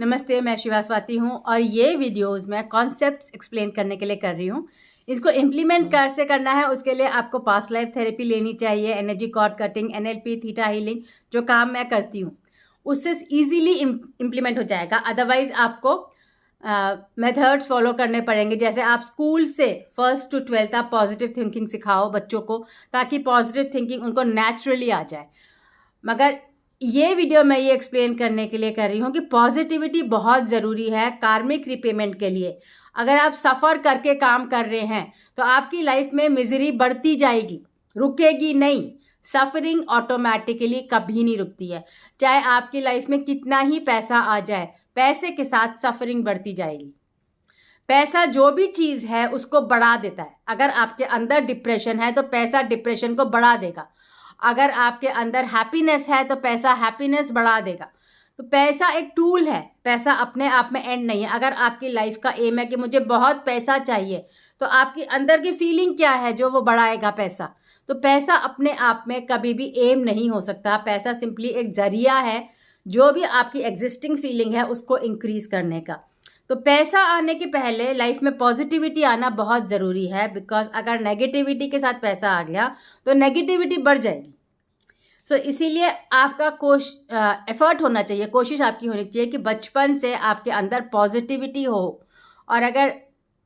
नमस्ते, मैं शिवा स्वाति हूँ और ये वीडियोस मैं कॉन्सेप्ट्स एक्सप्लेन करने के लिए कर रही हूँ। इसको इम्प्लीमेंट कैसे करना है उसके लिए आपको पास्ट लाइफ थेरेपी लेनी चाहिए, energy cord cutting, NLP, theta healing, जो काम मैं करती हूँ उससे ईजीली इम्प्लीमेंट हो जाएगा। अदरवाइज आपको मेथड्स फॉलो करने पड़ेंगे। जैसे आप स्कूल से 1st to 12th आप पॉजिटिव थिंकिंग सिखाओ बच्चों को, ताकि पॉजिटिव थिंकिंग उनको नेचुरली आ जाए। मगर ये वीडियो मैं ये एक्सप्लेन करने के लिए कर रही हूँ कि पॉजिटिविटी बहुत ज़रूरी है कार्मिक रिपेमेंट के लिए। अगर आप सफ़र करके काम कर रहे हैं तो आपकी लाइफ में मिजरी बढ़ती जाएगी, रुकेगी नहीं। सफरिंग ऑटोमेटिकली कभी नहीं रुकती है, चाहे आपकी लाइफ में कितना ही पैसा आ जाए, पैसे के साथ सफरिंग बढ़ती जाएगी। पैसा जो भी चीज़ है उसको बढ़ा देता है। अगर आपके अंदर डिप्रेशन है तो पैसा डिप्रेशन को बढ़ा देगा। अगर आपके अंदर हैप्पीनेस है तो पैसा हैप्पीनेस बढ़ा देगा। तो पैसा एक टूल है, पैसा अपने आप में एंड नहीं है। अगर आपकी लाइफ का एम है कि मुझे बहुत पैसा चाहिए, तो आपकी अंदर की फीलिंग क्या है जो वो बढ़ाएगा पैसा। तो पैसा अपने आप में कभी भी एम नहीं हो सकता। पैसा सिंपली एक जरिया है जो भी आपकी एग्जिस्टिंग फीलिंग है उसको इंक्रीज करने का। तो पैसा आने के पहले लाइफ में पॉजिटिविटी आना बहुत ज़रूरी है, बिकॉज अगर नेगेटिविटी के साथ पैसा आ गया तो नेगेटिविटी बढ़ जाएगी। सो इसीलिए आपका एफर्ट होना चाहिए, कोशिश आपकी होनी चाहिए कि बचपन से आपके अंदर पॉजिटिविटी हो। और अगर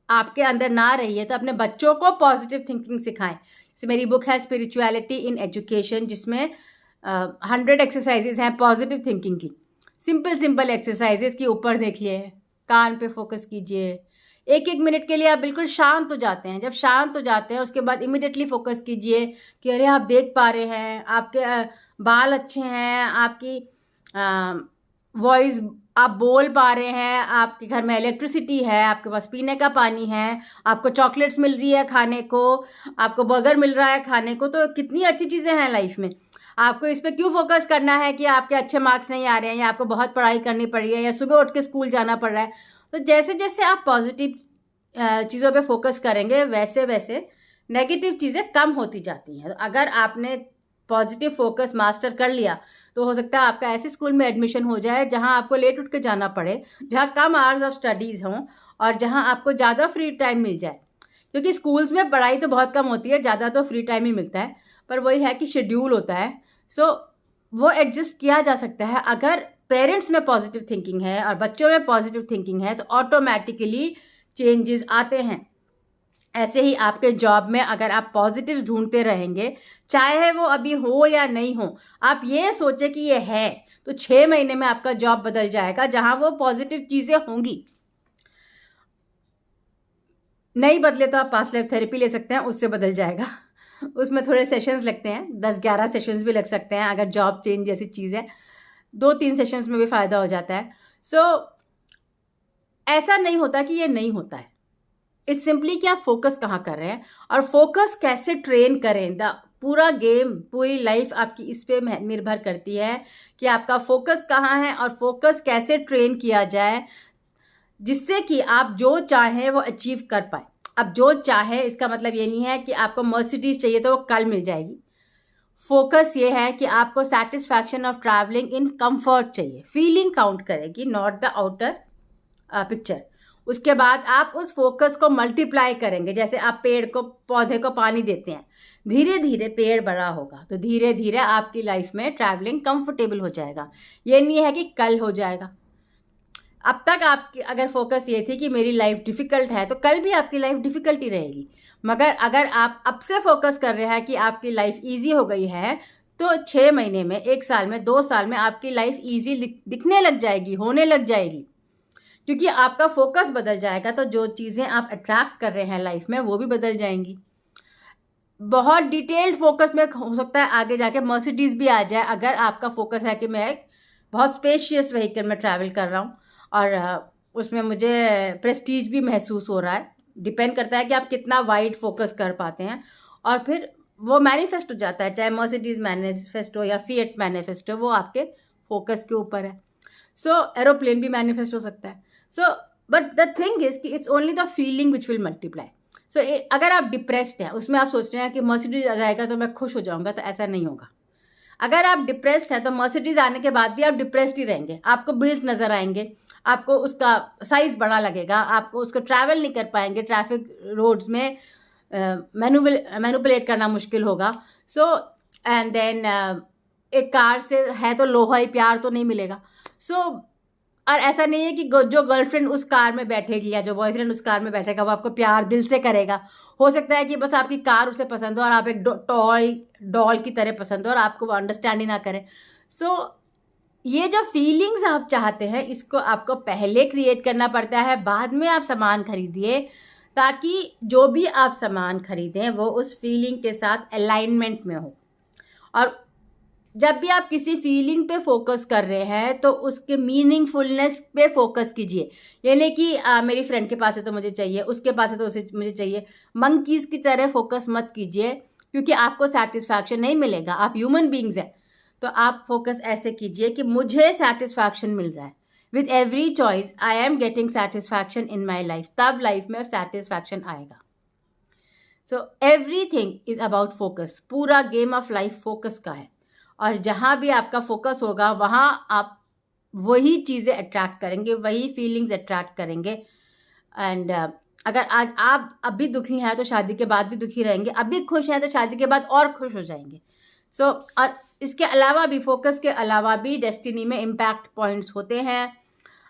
आपके अंदर ना रही है तो अपने बच्चों को पॉजिटिव थिंकिंग सिखाएं। जैसे मेरी बुक है स्पिरिचुअलिटी इन एजुकेशन, जिसमें 100 एक्सरसाइजेज हैं पॉजिटिव थिंकिंग की। सिंपल एक्सरसाइजेज के ऊपर देखिए, कान पे फोकस कीजिए। 1-1 मिनट के लिए आप बिल्कुल शांत हो जाते हैं। जब शांत हो जाते हैं उसके बाद इमिडिएटली फोकस कीजिए कि अरे आप देख पा रहे हैं, आपके बाल अच्छे हैं, आपकी वॉइस आप बोल पा रहे हैं, आपके घर में इलेक्ट्रिसिटी है, आपके पास पीने का पानी है, आपको चॉकलेट्स मिल रही है खाने को, आपको बर्गर मिल रहा है खाने को। तो कितनी अच्छी चीज़ें हैं लाइफ में। आपको इस पर क्यों फोकस करना है कि आपके अच्छे मार्क्स नहीं आ रहे हैं, या आपको बहुत पढ़ाई करनी पड़ रही है, या सुबह उठ के स्कूल जाना पड़ रहा है। तो जैसे जैसे आप पॉजिटिव चीज़ों पे फोकस करेंगे वैसे वैसे नेगेटिव चीज़ें कम होती जाती हैं। तो अगर आपने पॉजिटिव फोकस मास्टर कर लिया तो हो सकता है आपका ऐसे स्कूल में एडमिशन हो जाए जहां आपको लेट उठ के जाना पड़े, जहां कम आवर्स ऑफ स्टडीज़ हों और जहां आपको ज़्यादा फ्री टाइम मिल जाए। क्योंकि स्कूल्स में पढ़ाई तो बहुत कम होती है, ज़्यादा तो फ्री टाइम ही मिलता है, पर वही है कि शेड्यूल होता है। सो वो एडजस्ट किया जा सकता है। अगर पेरेंट्स में पॉजिटिव थिंकिंग है और बच्चों में पॉजिटिव थिंकिंग है तो ऑटोमेटिकली चेंजेस आते हैं। ऐसे ही आपके जॉब में अगर आप पॉजिटिव ढूंढते रहेंगे, चाहे वो अभी हो या नहीं हो, आप ये सोचे कि ये है, तो 6 महीने में आपका जॉब बदल जाएगा जहां वो पॉजिटिव चीज़ें होंगी। नहीं बदले तो आप पास्ट लाइफ थेरेपी ले सकते हैं, उससे बदल जाएगा। उसमें थोड़े सेशंस लगते हैं, 10-11 सेशंस भी लग सकते हैं। अगर जॉब चेंज जैसी चीज़ है 2-3 सेशंस में भी फ़ायदा हो जाता है। सो ऐसा नहीं होता कि ये नहीं होता है। इट्स सिंपली कि आप फोकस कहाँ कर रहे हैं और फोकस कैसे ट्रेन करें। पूरा गेम, पूरी लाइफ आपकी इस पे निर्भर करती है कि आपका फोकस कहाँ है और फोकस कैसे ट्रेन किया जाए, जिससे कि आप जो चाहें वो अचीव कर पाए। अब जो चाहे इसका मतलब ये नहीं है कि आपको मर्सिडीज चाहिए तो वो कल मिल जाएगी। फोकस ये है कि आपको satisfaction of travelling in comfort चाहिए। फीलिंग काउंट करेगी, नॉट द आउटर पिक्चर। उसके बाद आप उस फोकस को मल्टीप्लाई करेंगे। जैसे आप पौधे को पानी देते हैं, धीरे धीरे पेड़ बड़ा होगा, तो धीरे धीरे आपकी लाइफ में ट्रैवलिंग कंफर्टेबल हो जाएगा। ये नहीं है कि कल हो जाएगा। अब तक आपकी अगर फोकस ये थी कि मेरी लाइफ डिफ़िकल्ट है, तो कल भी आपकी लाइफ डिफ़िकल्ट ही रहेगी। मगर अगर आप अब से फोकस कर रहे हैं कि आपकी लाइफ ईजी हो गई है, तो 6 महीने में, 1 साल में, 2 साल में आपकी लाइफ ईजी दिखने लग जाएगी, होने लग जाएगी। क्योंकि आपका फोकस बदल जाएगा तो जो चीज़ें आप अट्रैक्ट कर रहे हैं लाइफ में वो भी बदल जाएंगी। बहुत डिटेल्ड फोकस में हो सकता है आगे जाके मर्सिडीज़ भी आ जाए, अगर आपका फोकस है कि मैं एक बहुत स्पेशियस व्हीकल में ट्रैवल कर रहा हूँ और उसमें मुझे प्रेस्टीज भी महसूस हो रहा है। डिपेंड करता है कि आप कितना वाइड फोकस कर पाते हैं, और फिर वो मैनिफेस्ट हो जाता है। चाहे मर्सिडीज़ मैनिफेस्ट हो या फिएट मैनिफेस्ट हो, वो आपके फोकस के ऊपर है। सो एरोप्लेन भी मैनिफेस्ट हो सकता है। So but the thing is कि it's only the feeling which will multiply. So अगर आप डिप्रेस्ड हैं, उसमें आप सोच रहे हैं कि मर्सिडीज आ जाएगा तो मैं खुश हो जाऊंगा, तो ऐसा नहीं होगा। अगर आप डिप्रेस्ड हैं तो मर्सिडीज आने के बाद भी आप डिप्रेस्ड ही रहेंगे, आपको बिल्स नज़र आएंगे, आपको उसका साइज़ बड़ा लगेगा, आपको उसको ट्रैवल नहीं कर पाएंगे, ट्रैफिक रोड्स में मैनुपुलेट करना मुश्किल होगा। सो एंड देन एक कार से है तो लोहा ही, प्यार तो नहीं मिलेगा। सो और ऐसा नहीं है कि जो गर्लफ्रेंड उस कार में बैठेगी या जो बॉयफ्रेंड उस कार में बैठेगा वो आपको प्यार दिल से करेगा। हो सकता है कि बस आपकी कार उसे पसंद हो और आप एक टॉय डॉल की तरह पसंद हो और आपको वो अंडरस्टैंड ही ना करें। सो ये जो फीलिंग्स आप चाहते हैं इसको आपको पहले क्रिएट करना पड़ता है, बाद में आप सामान खरीदिए, ताकि जो भी आप सामान खरीदें वो उस फीलिंग के साथ अलाइनमेंट में हो। और जब भी आप किसी फीलिंग पे फोकस कर रहे हैं तो उसके मीनिंगफुलनेस पे फोकस कीजिए। यानी कि मेरी फ्रेंड के पास है तो मुझे चाहिए, उसके पास है तो उसे मुझे चाहिए, मंकीज़ की तरह फोकस मत कीजिए, क्योंकि आपको सेटिस्फैक्शन नहीं मिलेगा। आप ह्यूमन बींग्स हैं, तो आप फोकस ऐसे कीजिए कि मुझे सेटिस्फैक्शन मिल रहा है, with every choice I am getting satisfaction in my life, तब लाइफ में सेटिस्फैक्शन आएगा। So everything is about focus, पूरा गेम ऑफ लाइफ फोकस का है, और जहाँ भी आपका फोकस होगा वहाँ आप वही चीज़ें अट्रैक्ट करेंगे, वही फीलिंग्स अट्रैक्ट करेंगे। एंड अगर आज आप अभी दुखी हैं तो शादी के बाद भी दुखी रहेंगे, अभी खुश हैं तो शादी के बाद और खुश हो जाएंगे। सो और इसके अलावा भी, फोकस के अलावा भी डेस्टिनी में इम्पैक्ट पॉइंट्स होते हैं,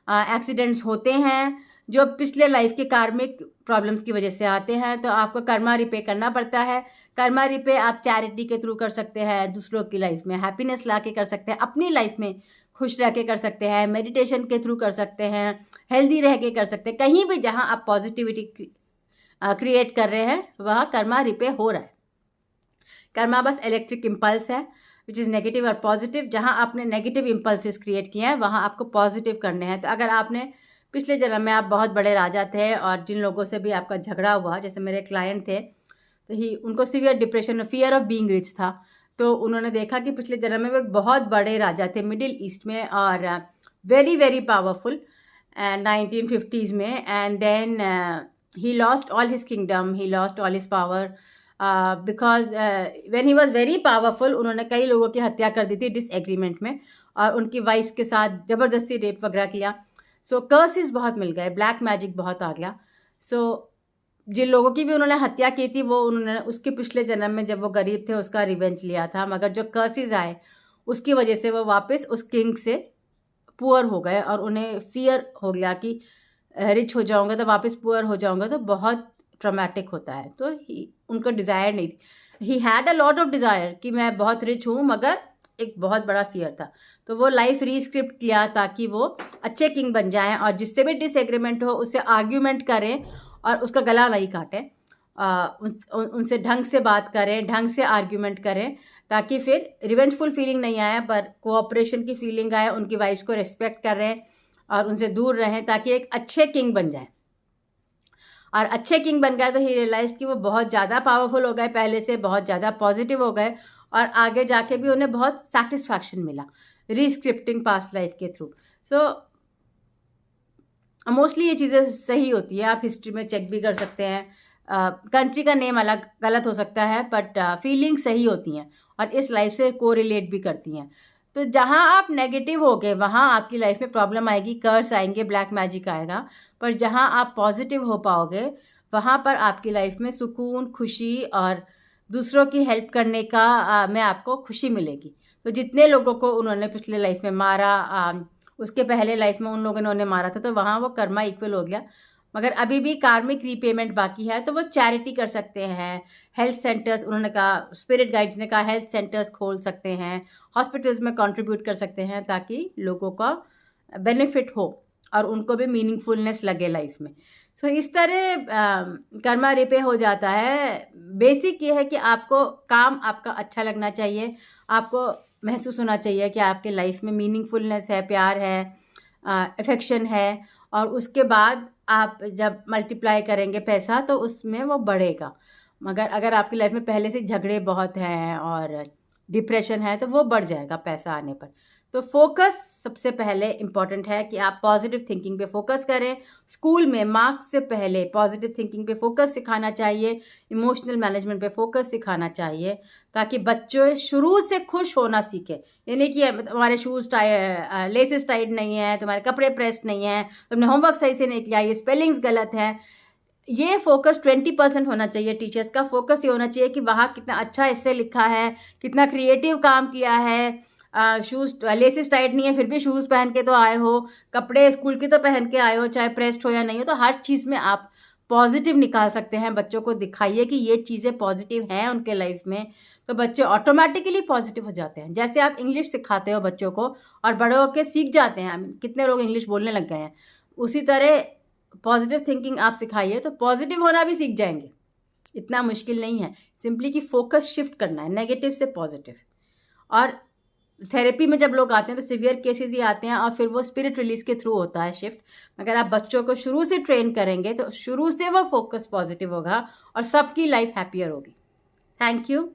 एक्सीडेंट्स होते हैं जो पिछले लाइफ के कार्मिक प्रॉब्लम्स की वजह से आते हैं, तो आपको कर्मा रिपे करना पड़ता है। कर्मा रिपे आप चैरिटी के थ्रू कर सकते हैं, दूसरों की लाइफ में हैप्पीनेस ला के कर सकते हैं, अपनी लाइफ में खुश रह के कर सकते हैं, मेडिटेशन के थ्रू कर सकते हैं, हेल्दी रह के कर सकते हैं। कहीं भी जहां आप पॉजिटिविटी क्रिएट कर रहे हैं वहाँ कर्मा रिपे हो रहा है। कर्मा बस इलेक्ट्रिक इम्पल्स है विच इज़ नेगेटिव और पॉजिटिव। जहाँ आपने नेगेटिव इम्पल्सेस क्रिएट किए हैं वहाँ आपको पॉजिटिव करने हैं। तो अगर आपने पिछले जन्म में आप बहुत बड़े राजा थे और जिन लोगों से भी आपका झगड़ा हुआ, जैसे मेरे क्लाइंट थे तो उनको severe depression, fear of being rich था, तो उन्होंने देखा कि पिछले जन्म में वो एक बहुत बड़े राजा थे मिडिल ईस्ट में और वेरी वेरी पावरफुल 1950s में, and then he lost all his kingdom, he lost all his power because when he was very powerful उन्होंने कई लोगों की हत्या कर दी थी डिसएग्रीमेंट में, और उनकी वाइफ के साथ ज़बरदस्ती रेप वगैरह किया। सो कर्सेस बहुत मिल गए, ब्लैक मैजिक बहुत आ गया। सो जिन लोगों की भी उन्होंने हत्या की थी वो उन्होंने उसके पिछले जन्म में जब वो गरीब थे उसका रिवेंज लिया था, मगर जो कर्सेस आए उसकी वजह से वो वापस उस किंग से पुअर हो गए और उन्हें फियर हो गया कि रिच हो जाऊंगा तो वापस पुअर हो जाऊंगा, तो बहुत ट्रॉमेटिक होता है। तो उनको डिज़ायर नहीं थी, he had a lot of desire कि मैं बहुत रिच हूँ, मगर एक बहुत बड़ा फियर था। तो वो लाइफ रीस्क्रिप्ट किया ताकि वो अच्छे किंग बन जाएं और जिससे भी डिसएग्रीमेंट हो उससे आर्ग्यूमेंट करें और उसका गला नहीं काटें, उनसे ढंग से बात करें, ढंग से आर्ग्यूमेंट करें, ताकि फिर रिवेंजफुल फीलिंग नहीं आए पर कोऑपरेशन की फीलिंग आए, उनकी वाइफ्स को रिस्पेक्ट करें और उनसे दूर रहें, ताकि एक अच्छे किंग बन जाए। और अच्छे किंग बन गए तो ही रियलाइज कि वो बहुत ज़्यादा पावरफुल हो गए, पहले से बहुत ज़्यादा पॉजिटिव हो गए और आगे जाके भी उन्हें बहुत सेटिस्फैक्शन मिला रीस्क्रिप्टिंग पास्ट लाइफ के थ्रू। सो मोस्टली ये चीज़ें सही होती है, आप हिस्ट्री में चेक भी कर सकते हैं। कंट्री का नेम अलग गलत हो सकता है बट फीलिंग सही होती हैं और इस लाइफ से कोरिलेट भी करती हैं। तो जहाँ आप नेगेटिव हो गए वहाँ आपकी लाइफ में प्रॉब्लम आएगी, कर्स आएंगे, ब्लैक मैजिक आएगा, पर जहाँ आप पॉजिटिव हो पाओगे वहाँ पर आपकी लाइफ में सुकून, खुशी और दूसरों की हेल्प करने का में आपको खुशी मिलेगी। तो जितने लोगों को उन्होंने पिछले लाइफ में मारा, उसके पहले लाइफ में उन लोगों ने उन्हें मारा था, तो वहाँ वो कर्मा इक्वल हो गया। मगर अभी भी कार्मिक रीपेमेंट बाकी है, तो वो चैरिटी कर सकते हैं, हेल्थ सेंटर्स, उन्होंने कहा, स्पिरिट गाइड्स ने कहा हेल्थ सेंटर्स खोल सकते हैं, हॉस्पिटल्स में कंट्रीब्यूट कर सकते हैं, ताकि लोगों का बेनिफिट हो और उनको भी मीनिंगफुलनेस लगे लाइफ में। सो इस तरह कर्मा रिपे हो जाता है। बेसिक ये है कि आपको काम आपका अच्छा लगना चाहिए, आपको महसूस होना चाहिए कि आपके लाइफ में मीनिंगफुलनेस है, प्यार है, अफेक्शन है, और उसके बाद आप जब मल्टीप्लाई करेंगे पैसा तो उसमें वो बढ़ेगा। मगर अगर आपकी लाइफ में पहले से झगड़े बहुत हैं और डिप्रेशन है तो वो बढ़ जाएगा पैसा आने पर। तो फोकस सबसे पहले इम्पॉर्टेंट है कि आप पॉजिटिव थिंकिंग पे फोकस करें। स्कूल में मार्क्स से पहले पॉजिटिव थिंकिंग पे फोकस सिखाना चाहिए, इमोशनल मैनेजमेंट पे फोकस सिखाना चाहिए, ताकि बच्चे शुरू से खुश होना सीखे। यानी कि तुम्हारे शूज़ लेसेस टाइट नहीं है, तुम्हारे कपड़े प्रेस नहीं है, तुमने होमवर्क सही से नहीं किया, ये स्पेलिंग्स गलत हैं। ये फोकस 20% होना चाहिए। टीचर्स का फोकस ये होना चाहिए कि वहाँ कितना अच्छा इससे लिखा है, कितना क्रिएटिव काम किया है, शूज़ लेसेस टाइट नहीं है फिर भी शूज़ पहन के तो आए हो, कपड़े स्कूल के तो पहन के आए हो, चाहे प्रेस्ड हो या नहीं हो। तो हर चीज़ में आप पॉजिटिव निकाल सकते हैं। बच्चों को दिखाइए कि ये चीज़ें पॉजिटिव हैं उनके लाइफ में, तो बच्चे ऑटोमेटिकली पॉजिटिव हो जाते हैं। जैसे आप इंग्लिश सिखाते हो बच्चों को और बड़े होकर सीख जाते हैं, कितने लोग इंग्लिश बोलने लग गए हैं, उसी तरह पॉजिटिव थिंकिंग आप सिखाइए तो पॉजिटिव होना भी सीख जाएंगे। इतना मुश्किल नहीं है, सिंपली कि फोकस शिफ्ट करना है नेगेटिव से पॉजिटिव। और थेरेपी में जब लोग आते हैं तो सिवियर केसेस ही आते हैं और फिर वो स्पिरिट रिलीज के थ्रू होता है शिफ्ट। अगर आप बच्चों को शुरू से ट्रेन करेंगे तो शुरू से वो फोकस पॉजिटिव होगा और सबकी लाइफ हैप्पियर होगी। Thank you.